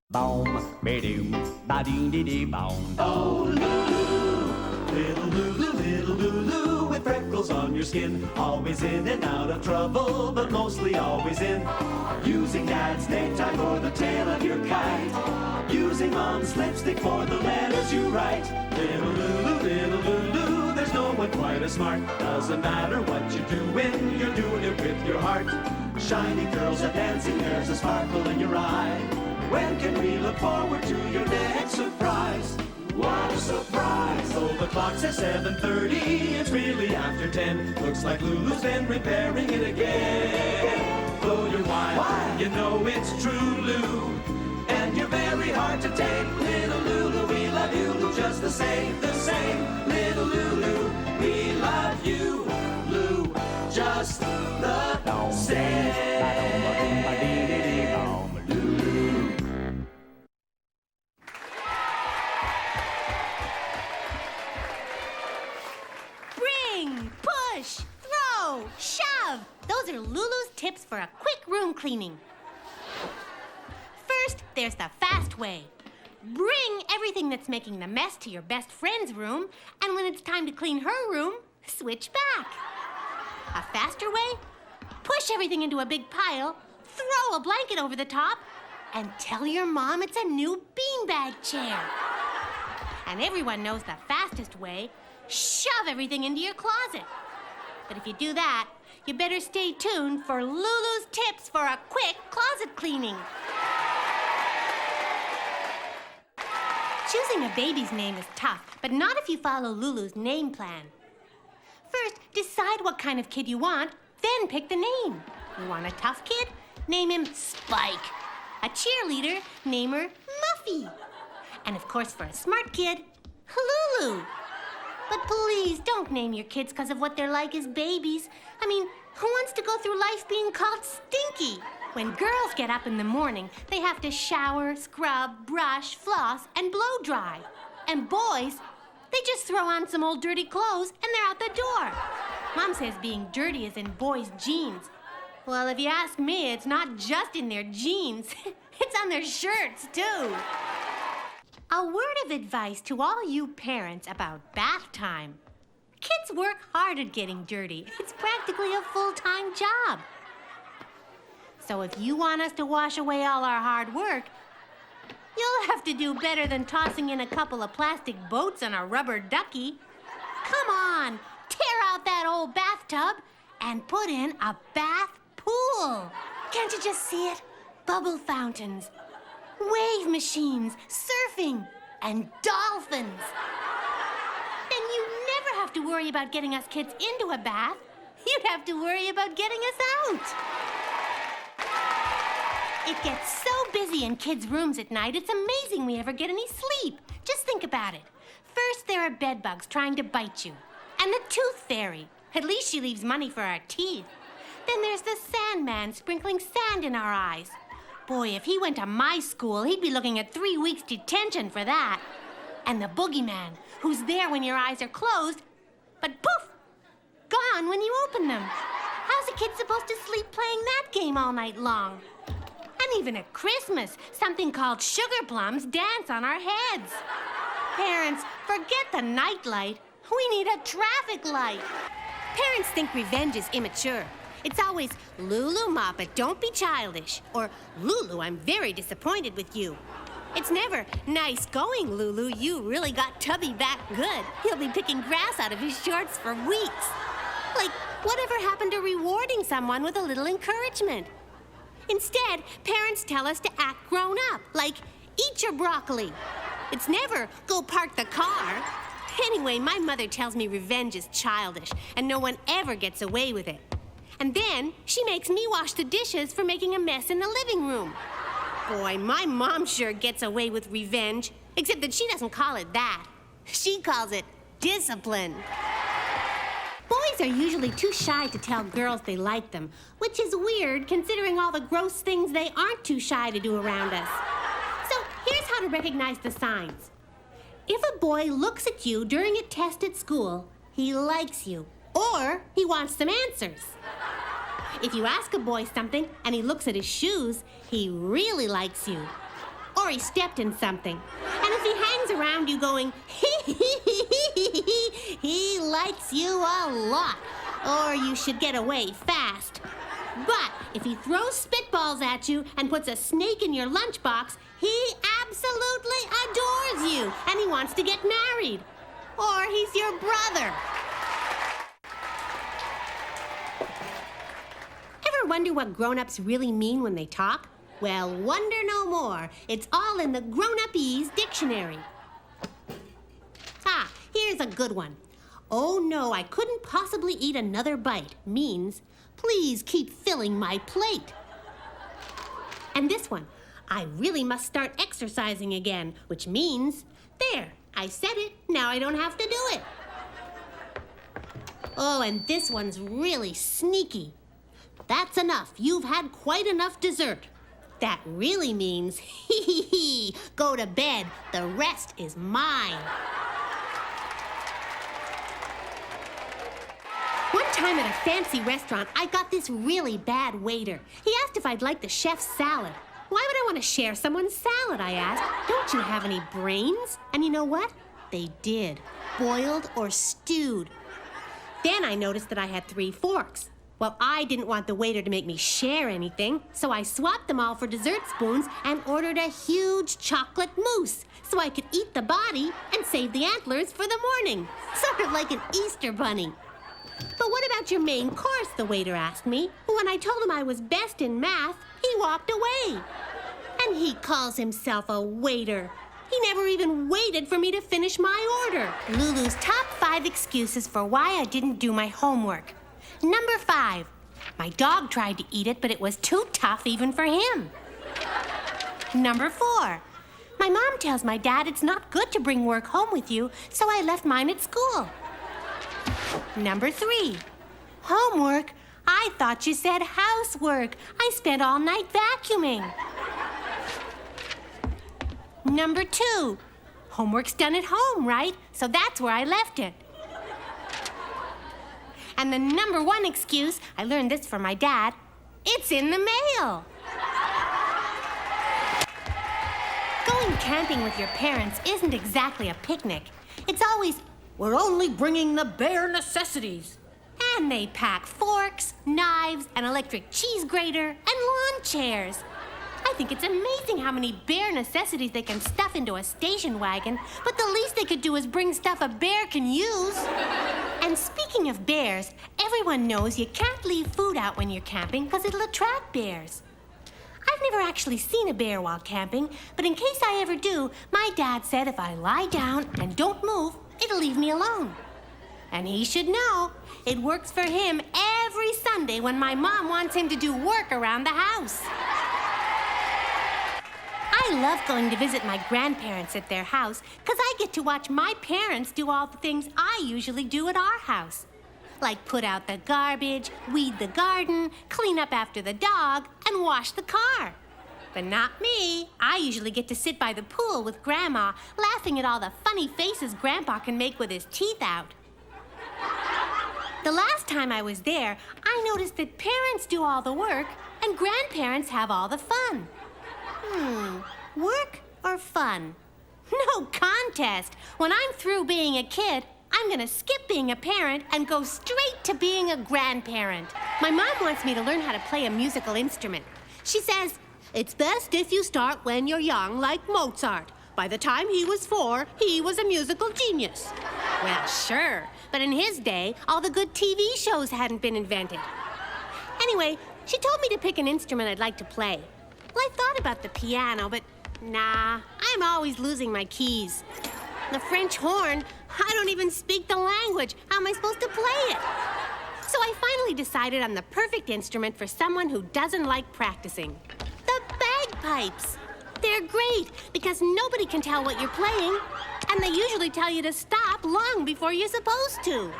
Boom, ba-doom, ba-dee-dee-dee-boom. Oh, little Lulu, with freckles on your skin. Always in and out of trouble, but mostly always in. Using dad's necktie for the tail of your kite. Using mom's lipstick for the letters you write. Little Lulu, there's no one quite as smart. Doesn't matter what you're doing it with your heart. Shiny curls are dancing, there's a sparkle in your eye. When can we look forward to your next surprise? What a surprise! Oh, the clock says 7:30, it's really after 10. Looks like Lulu's been repairing it again. Blow your wine, why? You know it's true, Lou. And you're very hard to take. Little Lulu, we love you just the same, Little Lulu, we love you, Lou, just the same. Push, throw, shove. Those are Lulu's tips for a quick room cleaning. First, there's the fast way. Bring everything that's making the mess to your best friend's room, and when it's time to clean her room, switch back. A faster way? Push everything into a big pile, throw a blanket over the top, and tell your mom it's a new beanbag chair. And everyone knows the fastest way. Shove everything into your closet. But if you do that, you better stay tuned for Lulu's tips for a quick closet cleaning. Choosing a baby's name is tough, but not if you follow Lulu's name plan. First, decide what kind of kid you want, then pick the name. You want a tough kid? Name him Spike. A cheerleader? Name her Muffy. And of course, for a smart kid, Lulu. But please, don't name your kids because of what they're like as babies. I mean, who wants to go through life being called stinky? When girls get up in the morning, they have to shower, scrub, brush, floss, and blow dry. And boys, they just throw on some old dirty clothes and they're out the door. Mom says being dirty is in boys' jeans. Well, if you ask me, it's not just in their jeans. It's on their shirts, too. A word of advice to all you parents about bath time. Kids work hard at getting dirty. It's practically a full-time job. So if you want us to wash away all our hard work, you'll have to do better than tossing in a couple of plastic boats and a rubber ducky. Come on, tear out that old bathtub and put in a bath pool. Can't you just see it? Bubble fountains, wave machines, surfing, and dolphins. Then you never have to worry about getting us kids into a bath. You'd have to worry about getting us out. It gets so busy in kids' rooms at night, it's amazing we ever get any sleep. Just think about it. First, there are bed bugs trying to bite you. And the tooth fairy. At least she leaves money for our teeth. Then there's the Sandman sprinkling sand in our eyes. Boy, if he went to my school, he'd be looking at 3 weeks detention for that. And the boogeyman, who's there when your eyes are closed, but poof, gone when you open them. How's a kid supposed to sleep playing that game all night long? And even at Christmas, something called sugar plums dance on our heads. Parents, forget the nightlight. We need a traffic light. Parents think revenge is immature. It's always, Lulu Moppet, don't be childish. Or, Lulu, I'm very disappointed with you. It's never, nice going, Lulu. You really got Tubby back good. He'll be picking grass out of his shorts for weeks. Like, whatever happened to rewarding someone with a little encouragement? Instead, parents tell us to act grown up, like, eat your broccoli. It's never, go park the car. Anyway, my mother tells me revenge is childish, and no one ever gets away with it. And then she makes me wash the dishes for making a mess in the living room. Boy, my mom sure gets away with revenge, except that she doesn't call it that. She calls it discipline. Boys are usually too shy to tell girls they like them, which is weird considering all the gross things they aren't too shy to do around us. So here's how to recognize the signs. If a boy looks at you during a test at school, he likes you, or he wants some answers. If you ask a boy something and he looks at his shoes, he really likes you. Or or he stepped in something. And if he hangs around you going, he likes you a lot, or you should get away fast. But if he throws spitballs at you and puts a snake in your lunchbox, he absolutely adores you, and he wants to get married. Or he's your brother. Ever wonder what grown-ups really mean when they talk? Well, wonder no more. It's all in the Grown-Up-Ease dictionary. Ah, here's a good one. Oh no, I couldn't possibly eat another bite means, please keep filling my plate. And this one, I really must start exercising again, which means, there, I said it, now I don't have to do it. Oh, and this one's really sneaky. That's enough, you've had quite enough dessert. That really means, go to bed, the rest is mine. One time at a fancy restaurant, I got this really bad waiter. He asked if I'd like the chef's salad. Why would I want to share someone's salad, I asked. Don't you have any brains? And you know what? They did. Boiled or stewed. Then I noticed that I had 3 forks. Well, I didn't want the waiter to make me share anything, so I swapped them all for dessert spoons and ordered a huge chocolate mousse so I could eat the body and save the antlers for the morning. Sort of like an Easter bunny. But what about your main course, the waiter asked me. When I told him I was best in math, he walked away. And he calls himself a waiter. He never even waited for me to finish my order. Lulu's top 5 excuses for why I didn't do my homework. Number 5, my dog tried to eat it, but it was too tough even for him. Number 4, my mom tells my dad it's not good to bring work home with you, so I left mine at school. Number 3, homework? I thought you said housework. I spent all night vacuuming. Number 2, homework's done at home, right? So that's where I left it. And the number 1 excuse, I learned this from my dad, it's in the mail. Going camping with your parents isn't exactly a picnic. It's always, we're only bringing the bare necessities. And they pack forks, knives, an electric cheese grater, and lawn chairs. I think it's amazing how many bare necessities they can stuff into a station wagon, but the least they could do is bring stuff a bear can use. And speaking of bears, everyone knows you can't leave food out when you're camping because it'll attract bears. I've never actually seen a bear while camping, but in case I ever do, my dad said if I lie down and don't move, it'll leave me alone. And he should know, it works for him every Sunday when my mom wants him to do work around the house. I love going to visit my grandparents at their house because I get to watch my parents do all the things I usually do at our house. Like put out the garbage, weed the garden, clean up after the dog, and wash the car. But not me. I usually get to sit by the pool with Grandma, laughing at all the funny faces Grandpa can make with his teeth out. The last time I was there, I noticed that parents do all the work and grandparents have all the fun. Work or fun? No contest. When I'm through being a kid, I'm gonna skip being a parent and go straight to being a grandparent. My mom wants me to learn how to play a musical instrument. She says, it's best if you start when you're young, like Mozart. By the time he was 4, he was a musical genius. Well, sure, but in his day, all the good TV shows hadn't been invented. Anyway, she told me to pick an instrument I'd like to play. Well, I thought about the piano, but nah, I'm always losing my keys. The French horn, I don't even speak the language. How am I supposed to play it? So I finally decided on the perfect instrument for someone who doesn't like practicing. The bagpipes. They're great because nobody can tell what you're playing, and they usually tell you to stop long before you're supposed to.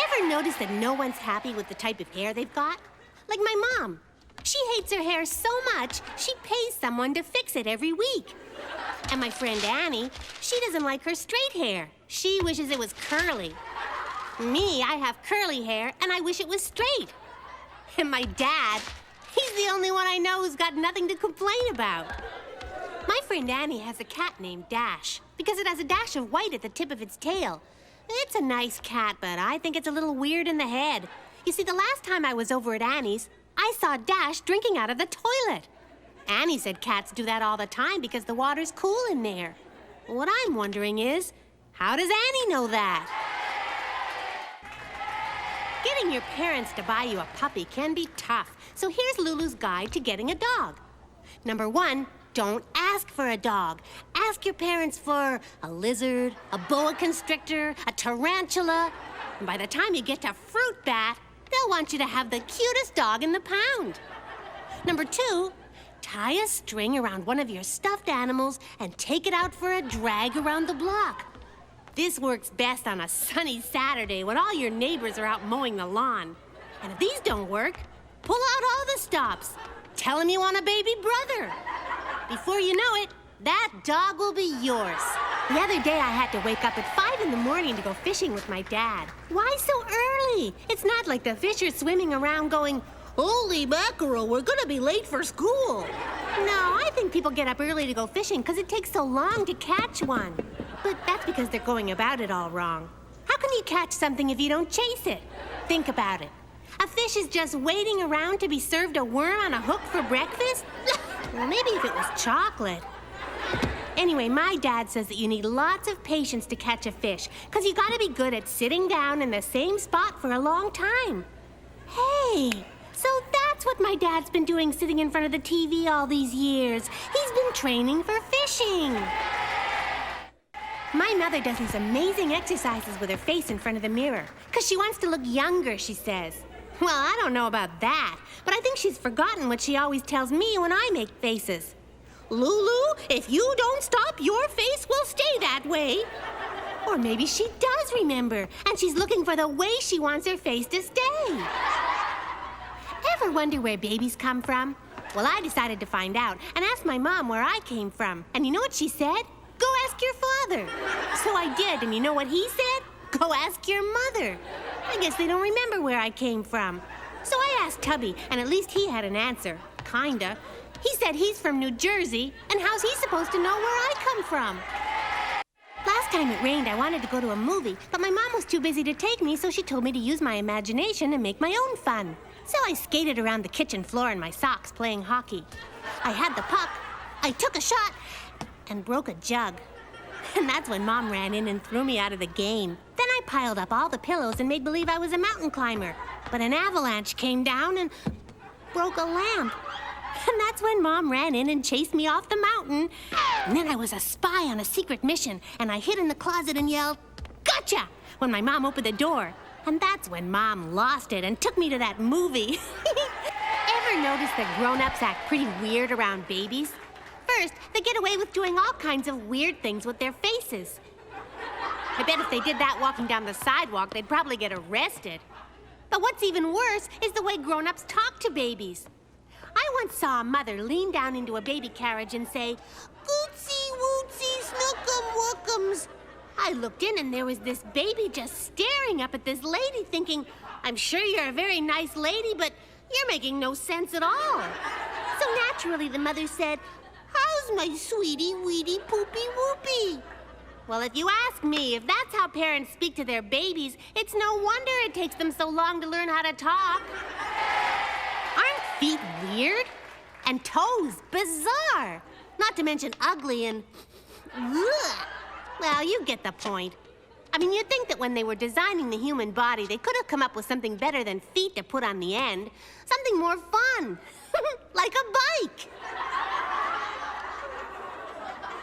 Ever notice that no one's happy with the type of hair they've got? Like my mom. She hates her hair so much, she pays someone to fix it every week. And my friend Annie, she doesn't like her straight hair. She wishes it was curly. Me, I have curly hair, and I wish it was straight. And my dad, He's the only one I know who's got nothing to complain about. My friend Annie has a cat named Dash because it has a dash of white at the tip of its tail. It's a nice cat, but I think it's a little weird in the head. You see, the last time I was over at Annie's, I saw Dash drinking out of the toilet. Annie said cats do that all the time because the water's cool in there. What I'm wondering is, how does Annie know that? Getting your parents to buy you a puppy can be tough, so here's Lulu's guide to getting a dog. Number 1, don't ask for a dog. Ask your parents for a lizard, a boa constrictor, a tarantula. And by the time you get to fruit bat, they'll want you to have the cutest dog in the pound. Number 2, tie a string around one of your stuffed animals and take it out for a drag around the block. This works best on a sunny Saturday when all your neighbors are out mowing the lawn. And if these don't work, pull out all the stops. Tell them you want a baby brother. Before you know it, that dog will be yours. The other day I had to wake up at 5 in the morning to go fishing with my dad. Why so early? It's not like the fish are swimming around going, "Holy mackerel, we're gonna be late for school." No, I think people get up early to go fishing because it takes so long to catch one. But that's because they're going about it all wrong. How can you catch something if you don't chase it? Think about it. A fish is just waiting around to be served a worm on a hook for breakfast? Well, maybe if it was chocolate. Anyway, my dad says that you need lots of patience to catch a fish because you gotta be good at sitting down in the same spot for a long time. Hey, so that's what my dad's been doing sitting in front of the TV all these years. He's been training for fishing. My mother does these amazing exercises with her face in front of the mirror because she wants to look younger, she says. Well, I don't know about that, but I think she's forgotten what she always tells me when I make faces. "Lulu, if you don't stop, your face will stay that way." Or maybe she does remember, and she's looking for the way she wants her face to stay. Ever wonder where babies come from? Well, I decided to find out and asked my mom where I came from. And you know what she said? Go ask your father. So I did, and you know what he said? Go ask your mother. I guess they don't remember where I came from. So I asked Tubby, and at least he had an answer. Kinda. He said he's from New Jersey, and how's he supposed to know where I come from? Last time it rained, I wanted to go to a movie, but my mom was too busy to take me, so she told me to use my imagination and make my own fun. So I skated around the kitchen floor in my socks playing hockey. I had the puck, I took a shot, and broke a jug. And that's when Mom ran in and threw me out of the game. Then I piled up all the pillows and made believe I was a mountain climber. But an avalanche came down and broke a lamp. And that's when Mom ran in and chased me off the mountain. And then I was a spy on a secret mission, and I hid in the closet and yelled, "Gotcha!" when my mom opened the door. And that's when Mom lost it and took me to that movie. Ever notice that grown-ups act pretty weird around babies? First, they get away with doing all kinds of weird things with their faces. I bet if they did that walking down the sidewalk, they'd probably get arrested. But what's even worse is the way grown-ups talk to babies. I once saw a mother lean down into a baby carriage and say, "Gootsy wootsy snookum wookums." I looked in and there was this baby just staring up at this lady thinking, "I'm sure you're a very nice lady, but you're making no sense at all." So naturally the mother said, "How's my sweetie weedy poopy whoopy?" Well, if you ask me, if that's how parents speak to their babies, it's no wonder it takes them so long to learn how to talk. Aren't feet weird? And toes bizarre? Not to mention ugly and... ugh. Well, you get the point. I mean, you'd think that when they were designing the human body, they could have come up with something better than feet to put on the end. Something more fun. Like a bike.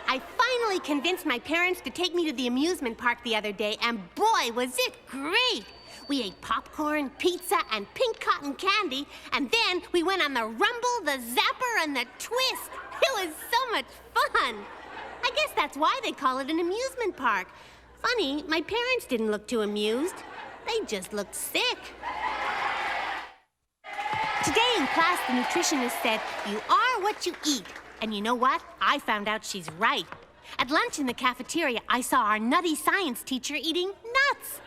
I finally convinced my parents to take me to the amusement park the other day, and boy, was it great! We ate popcorn, pizza, and pink cotton candy, and then we went on the rumble, the zapper, and the twist. It was so much fun. I guess that's why they call it an amusement park. Funny, my parents didn't look too amused. They just looked sick. Today in class, the nutritionist said, "You are what you eat." And you know what? I found out she's right. At lunch in the cafeteria, I saw our nutty science teacher eating nuts.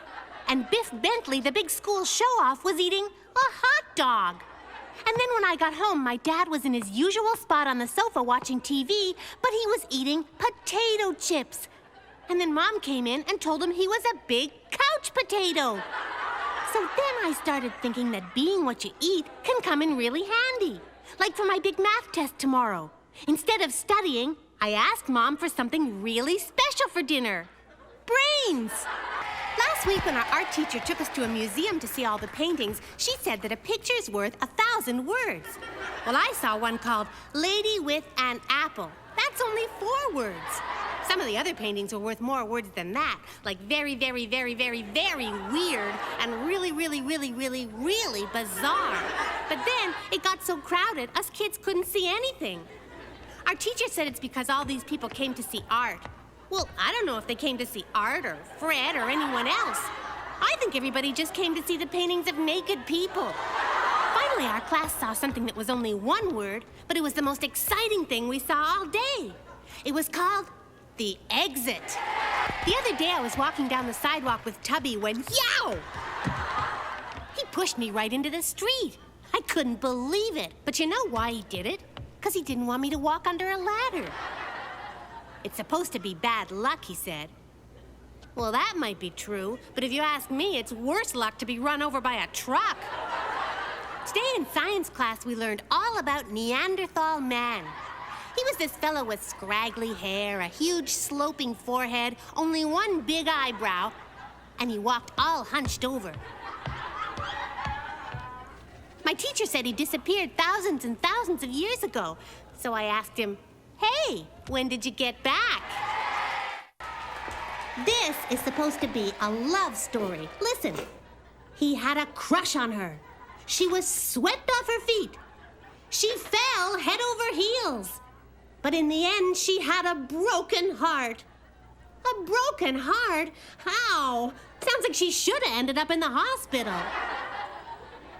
And Biff Bentley, the big school show-off, was eating a hot dog. And then when I got home, my dad was in his usual spot on the sofa watching TV, but he was eating potato chips. And then Mom came in and told him he was a big couch potato. So then I started thinking that being what you eat can come in really handy. Like for my big math test tomorrow. Instead of studying, I asked Mom for something really special for dinner. Brains! Last week when our art teacher took us to a museum to see all the paintings, she said that a picture's worth 1,000 words. Well, I saw one called Lady with an Apple. That's only 4 words. Some of the other paintings were worth more words than that, like very, very, very, very, very weird and really, really, really, really, really bizarre. But then it got so crowded, us kids couldn't see anything. Our teacher said it's because all these people came to see art. Well, I don't know if they came to see Art or Fred or anyone else. I think everybody just came to see the paintings of naked people. Finally, our class saw something that was only 1 word, but it was the most exciting thing we saw all day. It was called the exit. The other day, I was walking down the sidewalk with Tubby when, yow! He pushed me right into the street. I couldn't believe it. But you know why he did it? Because he didn't want me to walk under a ladder. It's supposed to be bad luck, he said. Well, that might be true, but if you ask me, it's worse luck to be run over by a truck. Today in science class, we learned all about Neanderthal man. He was this fellow with scraggly hair, a huge sloping forehead, only 1 big eyebrow, and he walked all hunched over. My teacher said he disappeared thousands and thousands of years ago, so I asked him, "Hey, when did you get back?" This is supposed to be a love story. Listen. He had a crush on her. She was swept off her feet. She fell head over heels. But in the end, she had a broken heart. A broken heart? How? Sounds like she should have ended up in the hospital.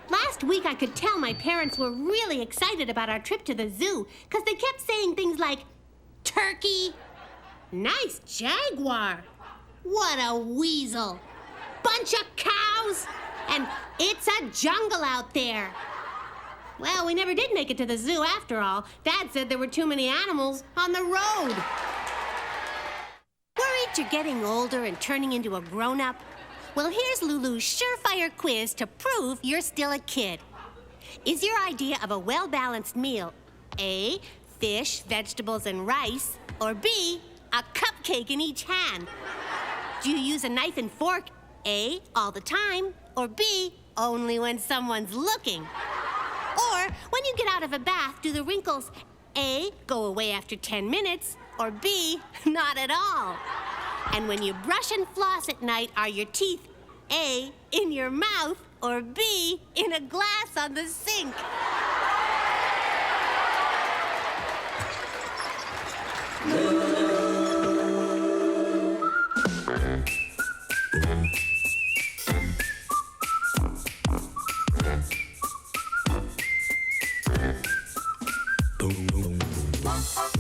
Last week, I could tell my parents were really excited about our trip to the zoo because they kept saying things like, turkey, nice jaguar, what a weasel, bunch of cows, and it's a jungle out there. Well, we never did make it to the zoo after all. Dad said there were too many animals on the road. Worried you're getting older and turning into a grown-up? Well, here's Lulu's surefire quiz to prove you're still a kid. Is your idea of a well-balanced meal A, fish, vegetables, and rice, or B, a cupcake in each hand? Do you use a knife and fork A, all the time, or B, only when someone's looking? Or when you get out of a bath, do the wrinkles A, go away after 10 minutes, or B, not at all? And when you brush and floss at night, are your teeth A, in your mouth, or B, in a glass on the sink? Boom, boom, boom.